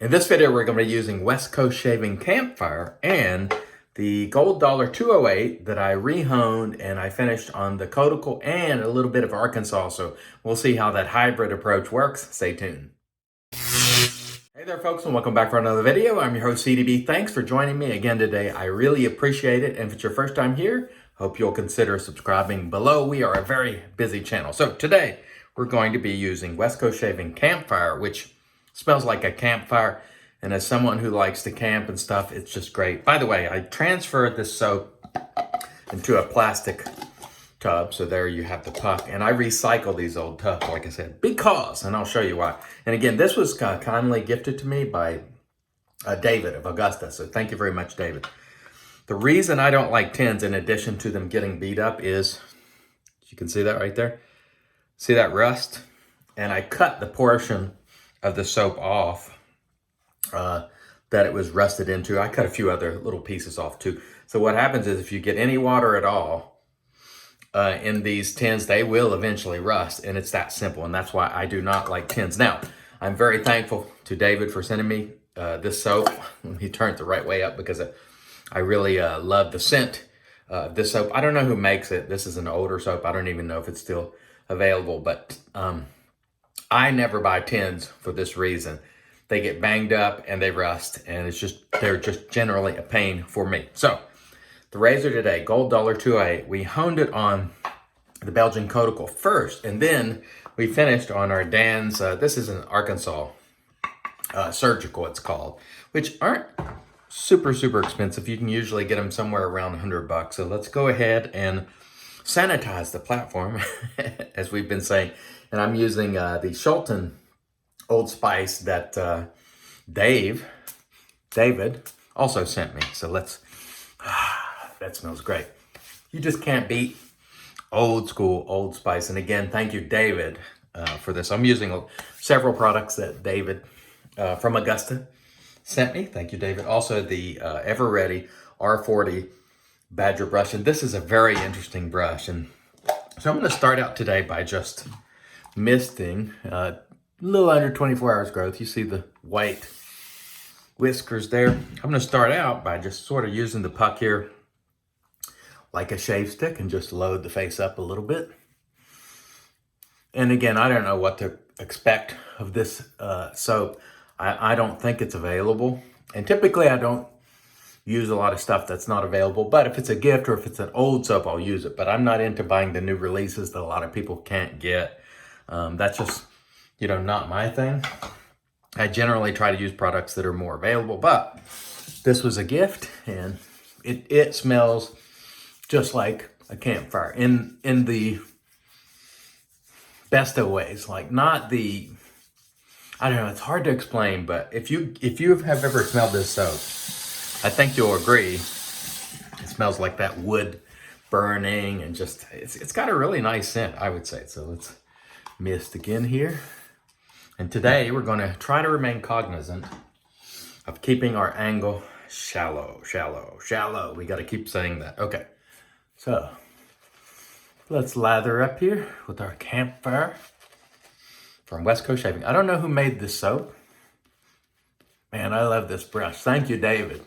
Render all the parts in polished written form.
In this video, we're going to be using West Coast Shaving Campfire and the Gold Dollar 208 that I rehoned and I finished on the Coti and a little bit of Arkansas. So we'll see how that hybrid approach works. Stay tuned. Hey there, folks, and welcome back for another video. I'm your host, CDB. Thanks for joining me again today. I really appreciate it. And if it's your first time here, hope you'll consider subscribing below. We are a very busy channel. So today, we're going to be using West Coast Shaving Campfire, which smells like a campfire, and as someone who likes to camp and stuff, it's just great. By the way, I transferred this soap into a plastic tub, so there you have the puck, and I recycle these old tubs, like I said, because, and I'll show you why. And again, this was kindly gifted to me by David of Augusta, so thank you very much, David. The reason I don't like tins, in addition to them getting beat up, is, you can see that right there? See that rust? And I cut the portion of the soap off that it was rusted into. I cut a few other little pieces off too. So what happens is if you get any water at all in these tins, they will eventually rust, and it's that simple. And that's why I do not like tins. Now, I'm very thankful to David for sending me this soap. He turned it the right way up because I really love the scent of this soap. I don't know who makes it. This is an older soap. I don't even know if it's still available, but I never buy tins for this reason. They get banged up and they rust, and they're just generally a pain for me. So the razor today, Gold Dollar 208, we honed it on the Belgian Coti first, and then we finished on our Dan's, this is an Arkansas surgical, it's called, which aren't super expensive. You can usually get them somewhere around $100. So let's go ahead and sanitize the platform, as we've been saying. And I'm using the Shulton Old Spice that David also sent me. So let's, that smells great. You just can't beat old school Old Spice. And again, thank you, David, for this. I'm using several products that David from Augusta sent me. Thank you, David. Also the Ever Ready R40 Badger brush. And this is a very interesting brush. And so I'm going to start out today by just misting a little under 24 hours growth. You see the white whiskers there. I'm going to start out by just sort of using the puck here like a shave stick and just load the face up a little bit. And again, I don't know what to expect of this soap. I don't think it's available. And typically I don't use a lot of stuff that's not available, but if it's a gift or if it's an old soap, I'll use it. But I'm not into buying the new releases that a lot of people can't get. That's just, not my thing. I generally try to use products that are more available, but this was a gift, and it smells just like a campfire in the best of ways. Like, not the, I don't know, it's hard to explain, but if you have ever smelled this soap, I think you'll agree. It smells like that wood burning, and just, it's got a really nice scent, I would say. So let's mist again here. And today we're going to try to remain cognizant of keeping our angle shallow. We got to keep saying that. Okay, so let's lather up here with our Campfire from West Coast Shaving. I don't know who made this soap. Man, I love this brush. Thank you, David.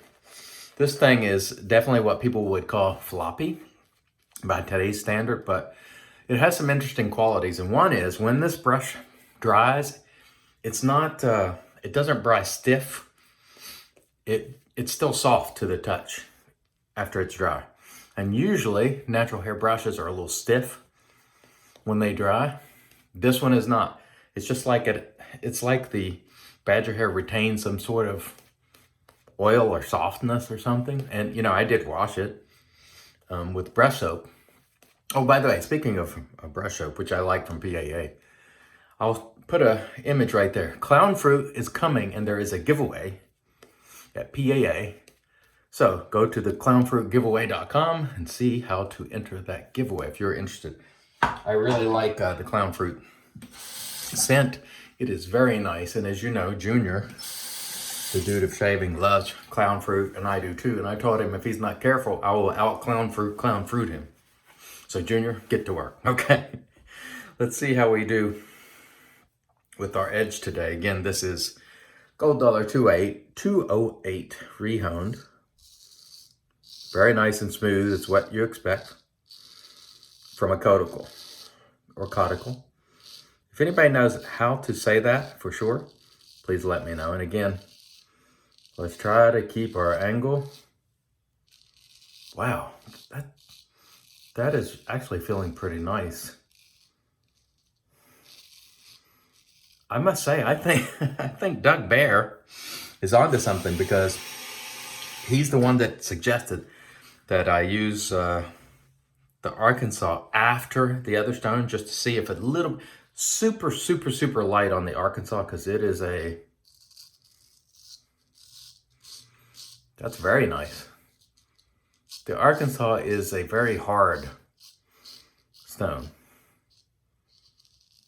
This thing is definitely what people would call floppy by today's standard, but it has some interesting qualities. And one is, when this brush dries, it's not, it doesn't dry stiff. It's still soft to the touch after it's dry. And usually natural hair brushes are a little stiff when they dry. This one is not. It's just like it's like the badger hair retains some sort of oil or softness or something. And I did wash it with brush soap. Oh, by the way, speaking of a brush soap, which I like from PAA, I'll put an image right there. Clown Fruit is coming, and there is a giveaway at PAA. So go to the clownfruitgiveaway.com and see how to enter that giveaway if you're interested. I really like the Clown Fruit scent. It is very nice. And as you know, Junior, the dude of shaving, loves Clown Fruit, and I do too. And I told him if he's not careful, I will out Clown Fruit him. So Junior, get to work. Okay, let's see how we do with our edge today. Again, this is Gold Dollar 208 rehoned. Very nice and smooth. It's what you expect from a cuticle or cuticle. If anybody knows how to say that for sure, please let me know. And again, let's try to keep our angle. Wow, that is actually feeling pretty nice. I must say, I think Doug Bear is onto something, because he's the one that suggested that I use the Arkansas after the other stone, just to see if a little super light on the Arkansas, because it is that's very nice. The Arkansas is a very hard stone,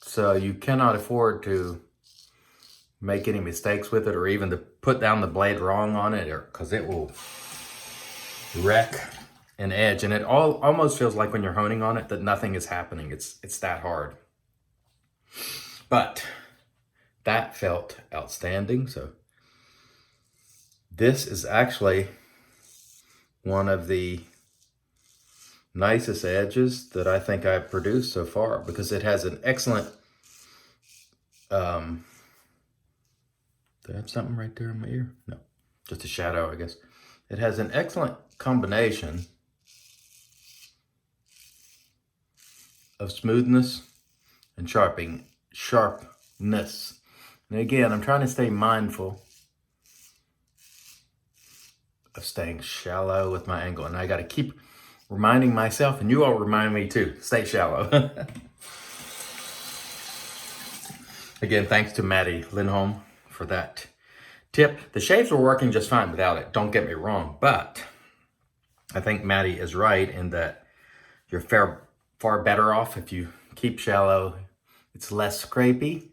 so you cannot afford to make any mistakes with it, or even to put down the blade wrong on it, because it will wreck an edge. And it almost feels like when you're honing on it that nothing is happening. It's that hard. But that felt outstanding. So this is actually one of the nicest edges that I think I've produced so far, because it has an excellent, do I have something right there in my ear? No, just a shadow, I guess. It has an excellent combination of smoothness and sharpness. And again, I'm trying to stay mindful of staying shallow with my angle. And I got to keep reminding myself, and you all remind me too, stay shallow. Again, thanks to Maddie Lindholm for that tip. The shaves were working just fine without it, don't get me wrong, but I think Maddie is right in that you're far better off if you keep shallow. It's less scrapey,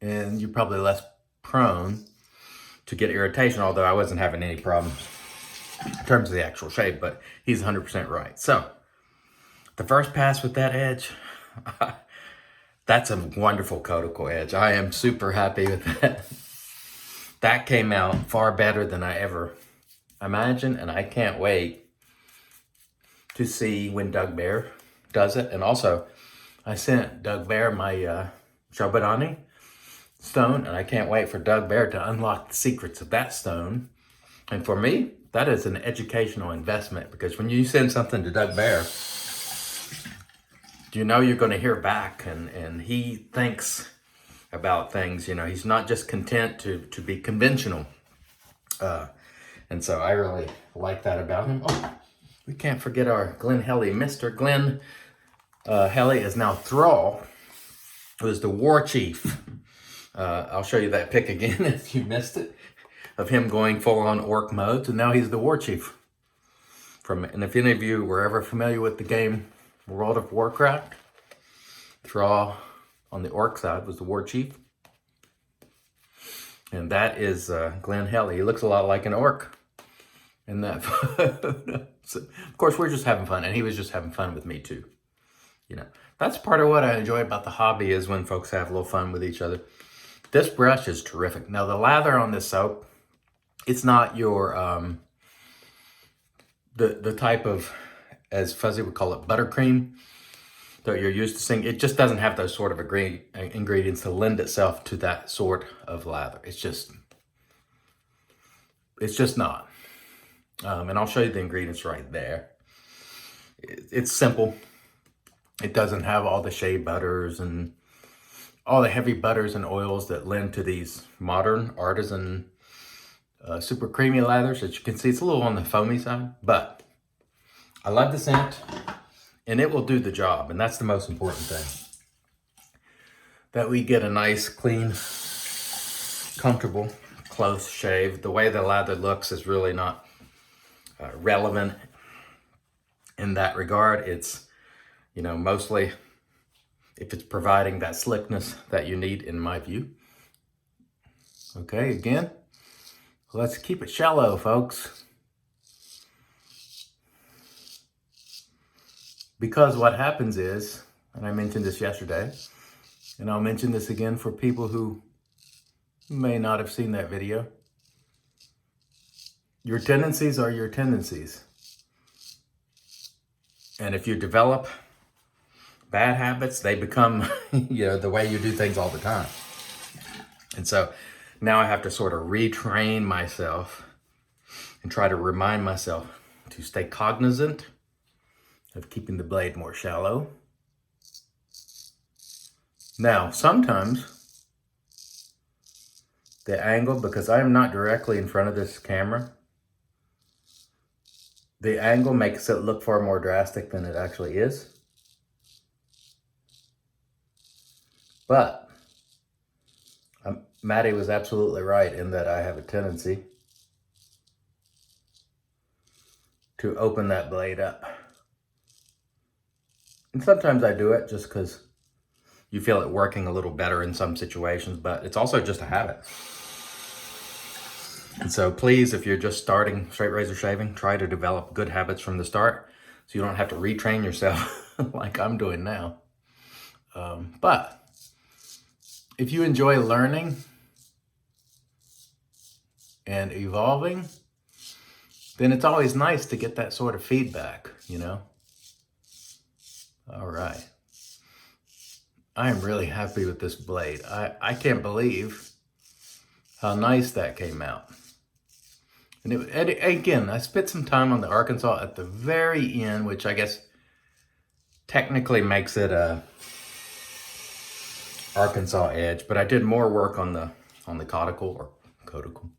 and you're probably less prone to get irritation, although I wasn't having any problems in terms of the actual shave, but he's 100% right. So the first pass with that edge, that's a wonderful cuticle edge. I am super happy with that. That came out far better than I ever imagined, and I can't wait to see when Doug Bear does it. And also, I sent Doug Bear my Shabadani stone, and I can't wait for Doug Bear to unlock the secrets of that stone. And for me, that is an educational investment, because when you send something to Doug Bear, you know you're going to hear back, and he thinks about things. You know, he's not just content to be conventional. And so I really like that about him. Oh, we can't forget our Glenn Helly. Mr. Glenn Helly is now Thrall, who is the war chief. I'll show you that pic again if you missed it, of him going full-on orc mode. So now he's the war chief. And if any of you were ever familiar with the game World of Warcraft, Thrall on the orc side was the war chief. And that is Glenn Helly. He looks a lot like an orc in that photo. So, of course, we're just having fun, and he was just having fun with me too. You know, that's part of what I enjoy about the hobby, is when folks have a little fun with each other. This brush is terrific. Now, the lather on this soap, it's not your, the type of, as Fuzzy would call it, buttercream that you're used to seeing. It just doesn't have those sort of ingredients to lend itself to that sort of lather. It's just not. And I'll show you the ingredients right there. It's simple. It doesn't have all the shea butters and all the heavy butters and oils that lend to these modern artisan super creamy lathers. As you can see, it's a little on the foamy side, but I love the scent, and it will do the job, and that's the most important thing. That we get a nice, clean, comfortable, close shave. The way the lather looks is really not relevant in that regard. It's, you know, mostly if it's providing that slickness that you need, in my view. Okay, again, let's keep it shallow, folks. Because what happens is, and I mentioned this yesterday, and I'll mention this again for people who You may not have seen that video. Your tendencies are your tendencies. And if you develop bad habits, they become, the way you do things all the time. And so now I have to sort of retrain myself and try to remind myself to stay cognizant of keeping the blade more shallow. Now, sometimes the angle, because I am not directly in front of this camera, the angle makes it look far more drastic than it actually is. But Maddie was absolutely right in that I have a tendency to open that blade up. And sometimes I do it just because you feel it working a little better in some situations, but it's also just a habit. And so please, if you're just starting straight razor shaving, try to develop good habits from the start so you don't have to retrain yourself like I'm doing now. But if you enjoy learning and evolving, then it's always nice to get that sort of feedback, All right. I am really happy with this blade. I can't believe how nice that came out. And again, I spent some time on the Arkansas at the very end, which I guess technically makes it a Arkansas edge, but I did more work on the cuticle or cuticle.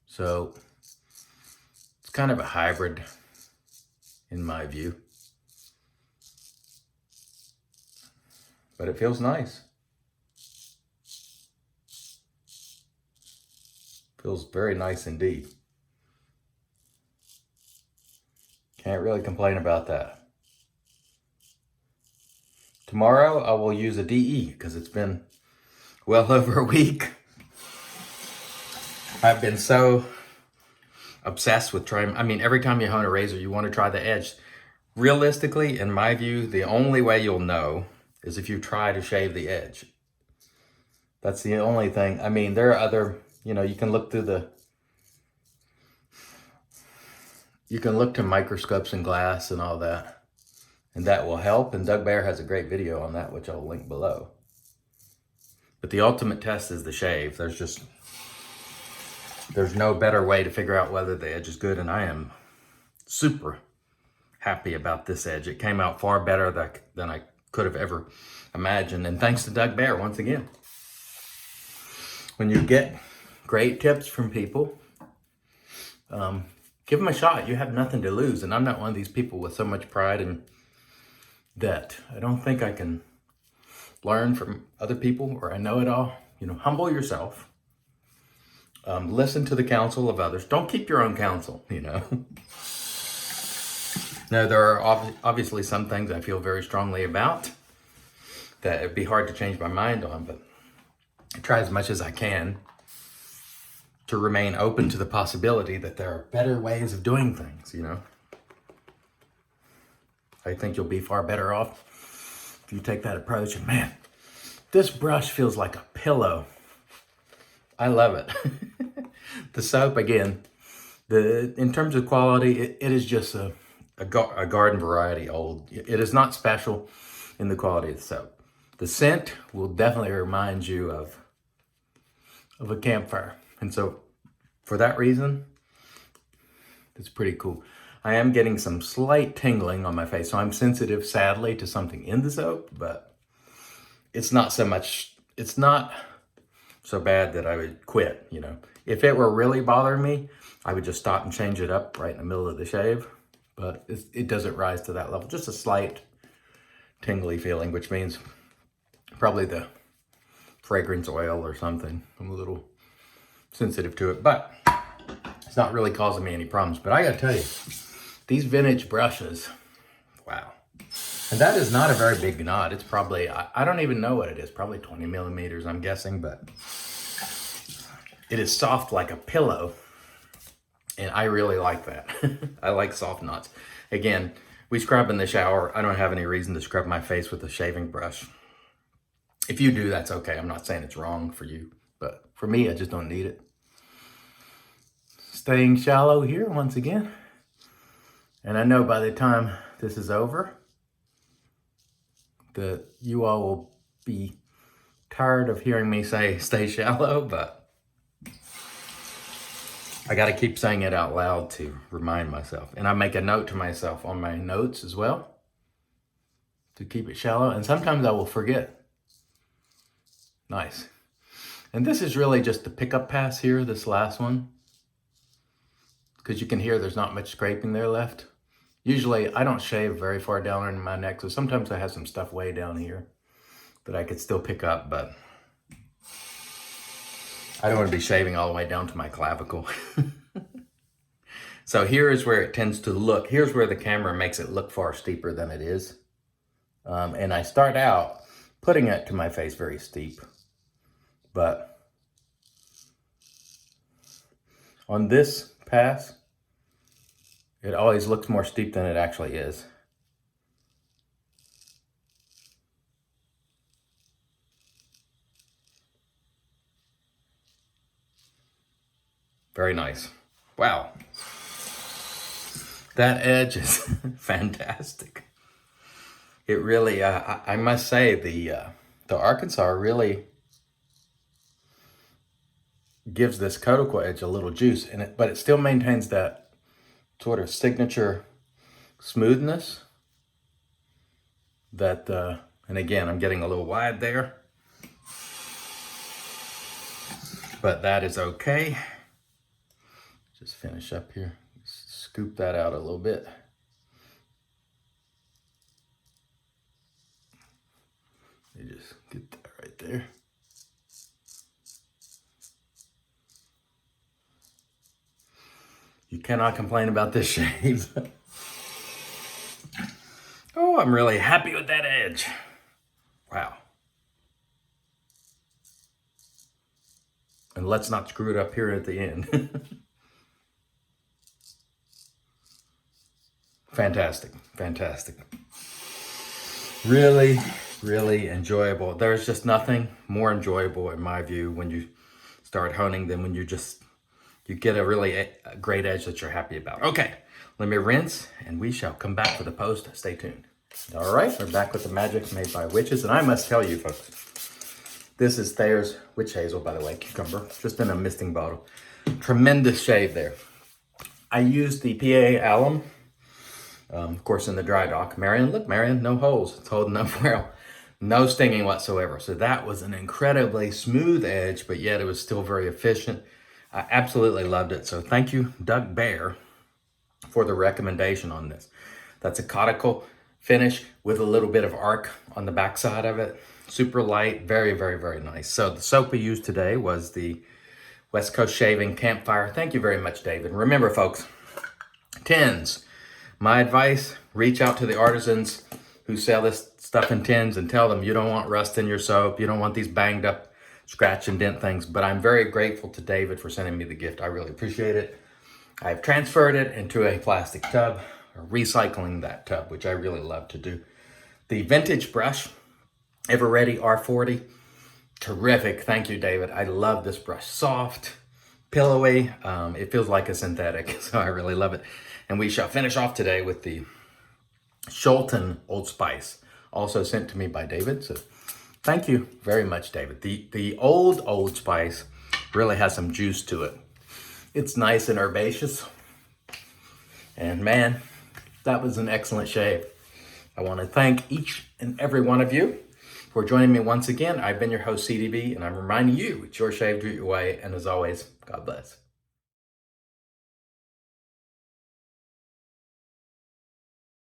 So it's kind of a hybrid in my view, but it feels nice. Feels very nice indeed. Can't really complain about that. Tomorrow I will use a DE because it's been well over a week. I've been so obsessed with trying, every time you hone a razor, you want to try the edge. Realistically, in my view, the only way you'll know is if you try to shave the edge. That's the only thing. There are other, you can look through you can look to microscopes and glass and all that, and that will help. And Doug Bear has a great video on that, which I'll link below. But the ultimate test is the shave. There's no better way to figure out whether the edge is good, and I am super happy about this edge. It came out far better than I could have ever imagined, and thanks to Doug Bear once again. When you get great tips from people, give them a shot. You have nothing to lose, and I'm not one of these people with so much pride and that I don't think I can learn from other people or I know it all. Humble yourself. Listen to the counsel of others. Don't keep your own counsel, Now, there are obviously some things I feel very strongly about that it'd be hard to change my mind on, but I try as much as I can to remain open to the possibility that there are better ways of doing things, I think you'll be far better off if you take that approach. And man, this brush feels like a pillow. I love it. The soap, again, in terms of quality, it is just a garden variety old. It is not special in the quality of the soap. The scent will definitely remind you of a campfire. And so for that reason, it's pretty cool. I am getting some slight tingling on my face, so I'm sensitive, sadly, to something in the soap, but it's not so bad that I would quit, If it were really bothering me, I would just stop and change it up right in the middle of the shave, but it doesn't rise to that level. Just a slight tingly feeling, which means probably the fragrance oil or something. I'm a little sensitive to it, but it's not really causing me any problems. But I gotta tell you, these vintage brushes, wow. And that is not a very big knot. It's probably, I don't even know what it is, probably 20 millimeters, I'm guessing, but it is soft like a pillow. And I really like that. I like soft knots. Again, we scrub in the shower. I don't have any reason to scrub my face with a shaving brush. If you do, that's okay. I'm not saying it's wrong for you, but for me, I just don't need it. Staying shallow here once again. And I know by the time this is over, that you all will be tired of hearing me say stay shallow, but I got to keep saying it out loud to remind myself. And I make a note to myself on my notes as well to keep it shallow. And sometimes I will forget. Nice. And this is really just the pickup pass here, this last one. Because you can hear there's not much scraping there left. Usually I don't shave very far down in my neck, so sometimes I have some stuff way down here that I could still pick up, but I don't want to be shaving all the way down to my clavicle. So here is where it tends to look. Here's where the camera makes it look far steeper than it is. And I start out putting it to my face very steep, but on this pass, it always looks more steep than it actually is. Very nice. Wow. That edge is fantastic. It really, I must say, the Arkansas really gives this cuticle edge a little juice in it, but it still maintains that sort of signature smoothness that, and again, I'm getting a little wide there, but that is okay. Just finish up here, scoop that out a little bit. You just get that right there. You cannot complain about this shave. Oh, I'm really happy with that edge. Wow. And let's not screw it up here at the end. Fantastic, fantastic. Really, really enjoyable. There's just nothing more enjoyable in my view when you start honing than when you get a really great edge that you're happy about. Okay, let me rinse and we shall come back for the post. Stay tuned. All right, we're back with the magic made by witches. And I must tell you folks, this is Thayer's Witch Hazel, by the way, cucumber, just in a misting bottle. Tremendous shave there. I used the PA alum, of course, in the dry dock. Marion, look, Marion, no holes. It's holding up well. No stinging whatsoever. So that was an incredibly smooth edge, but yet it was still very efficient. I absolutely loved it. So thank you, Doug Bear, for the recommendation on this. That's a cuticle finish with a little bit of arc on the backside of it. Super light, very, very, very nice. So the soap we used today was the West Coast Shaving Campfire. Thank you very much, David. Remember, folks, tins. My advice, reach out to the artisans who sell this stuff in tins and tell them you don't want rust in your soap. You don't want these banged up scratch and dent things. But I'm very grateful to David for sending me the gift. I really appreciate it. I've transferred it into a plastic tub, or recycling that tub, which I really love to do. The vintage brush, Ever Ready R40, terrific. Thank you, David. I love this brush. Soft, pillowy. It feels like a synthetic, so I really love it. And we shall finish off today with the Shulton Old Spice, also sent to me by David. So thank you very much, David. The Old Spice really has some juice to it. It's nice and herbaceous. And man, that was an excellent shave. I want to thank each and every one of you for joining me once again. I've been your host, CDB, and I'm reminding you, it's your shave, do it your way. And as always, God bless.